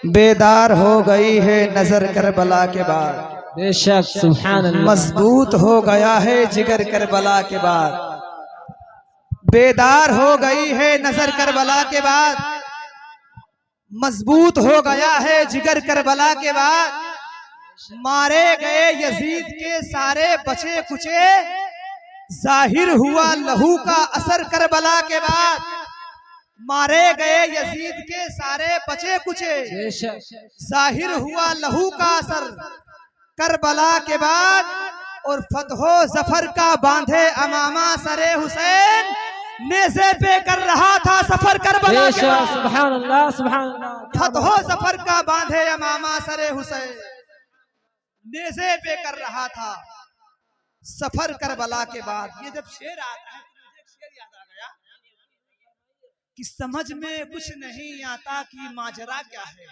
बेदार हो गई है नजर करबला के बाद। बेशक सुभान अल्लाह। मजबूत हो गया है जिगर करबला के बाद। बेदार हो गई है नजर करबला के बाद। मजबूत हो गया है जिगर करबला के बाद। मारे गए यजीद के सारे बचे कुचे, जाहिर हुआ लहू का असर करबला के बाद। मारे गए यजीद के सारे बचे कुचे, जाहिर हुआ लहू का असर करबला के बाद। और फतहो जफर का बांधे अमामा सरे हुसैन, नेज़े पे कर रहा था सफर करबला के बाद। सुभान अल्लाह सुभान अल्लाह। फतहो जफर का बांधे अमामा सरे हुसैन, नेज़े पे कर रहा था सफर करबला के बाद। ये जब शेर आता है तो मुझे एक शेर याद आ गया कि समझ में कुछ नहीं आता कि माजरा क्या है।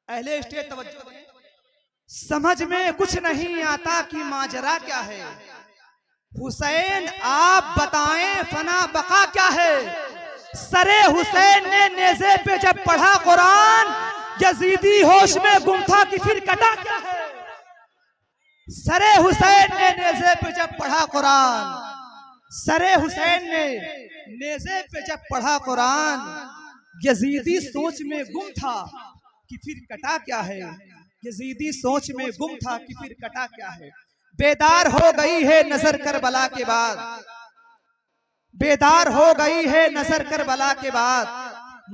अहले स्टेज तवज्जो दें। समझ में कुछ नहीं आता कि माजरा क्या है। हुसैन आप बताएं फना बका क्या है। सरे हुसैन ने नेज़े पे जब पढ़ा कुरान, यजीदी होश में गुम था कि फिर कटा क्या है। सरे हुसैन ने नेज़े पे जब पढ़ा कुरान, सरे हुसैन ने नेज़े पे जब पढ़ा कुरान, यजीदी सोच में गुम था कि फिर कटा क्या है। यजीदी सोच में गुम था कि फिर कटा क्या है। बेदार हो गई है नजर करबला के बाद। बेदार हो गई है नजर करबला के बाद।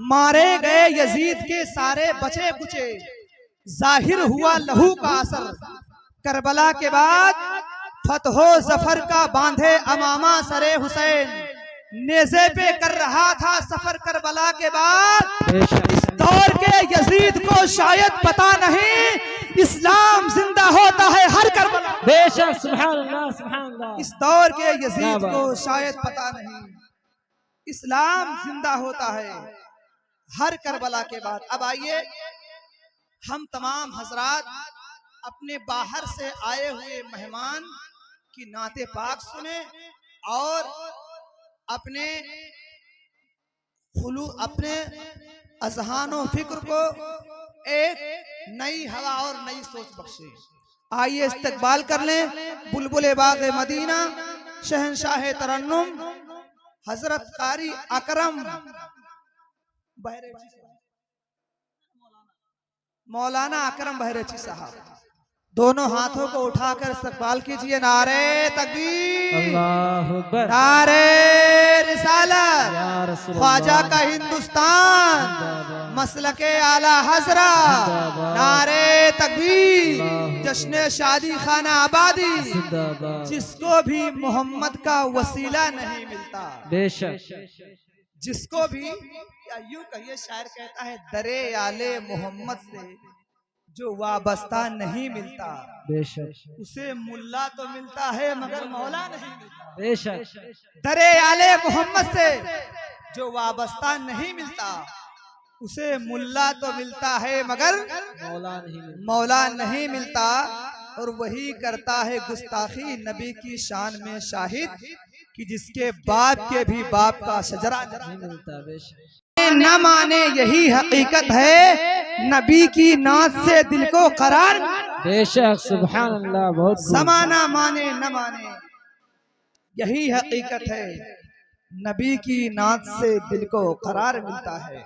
मारे गए यजीद के सारे बचे कुचे, जाहिर हुआ लहू का असर करबला के बाद। फतहो जफर का बांधे अमामा सरे हुसैन, नेज़े पे कर रहा था सफर करबला के बाद। इस दौर के यजीद को शायद पता नहीं, इस्लाम जिंदा होता है हर करबला। बेशक सुभान अल्लाह सुभान अल्लाह। इस दौर के यजीद को शायद पता नहीं, इस्लाम जिंदा होता है हर करबला के बाद। अब आइए हम तमाम हजरात अपने बाहर से आए हुए मेहमान की नाते पाक सुने और अपने अजहानो फिक्र को एक नई हवा और नई सोच बख्शे। आइए इस्तकबाल कर लें बुलबुल बाग मदीना, शहंशाह तरन्नुम, हजरत कारी अकरम मौलाना अकरम बहरेची साहब। दोनों हाथों को उठाकर इस्तकबाल कीजिए। नारे तकबीर, अल्लाहु अकबर, नारे रिसालत, ख्वाजा का हिंदुस्तान, मसलके आला हजरा, नारे तकबीर, जश्न शादी खाना आबादी, जिसको भी मोहम्मद का वसीला नहीं मिलता। बेशक जिसको भी, या यूं कहिए शायर कहता है, दरे आले मोहम्मद से जो वाबस्ता नहीं मिलता, बेशक उसे मुल्ला तो मिलता है मगर मौला नहीं मिलता। बेशक दरे आले मोहम्मद से जो वाबस्ता नहीं मिलता, उसे मुल्ला तो मिलता है मगर मौला नहीं मिलता। और वही करता है गुस्ताखी नबी की शान में शाहिद, कि जिसके बाप के भी बाप का शजरा नहीं मिलता। न माने यही हकीकत है, नबी की नात से दिल को करार। बेशक सुभान अल्लाह। बहुत ज़माना माने न माने यही हकीकत है, नबी की नात से दिल को करार मिलता है।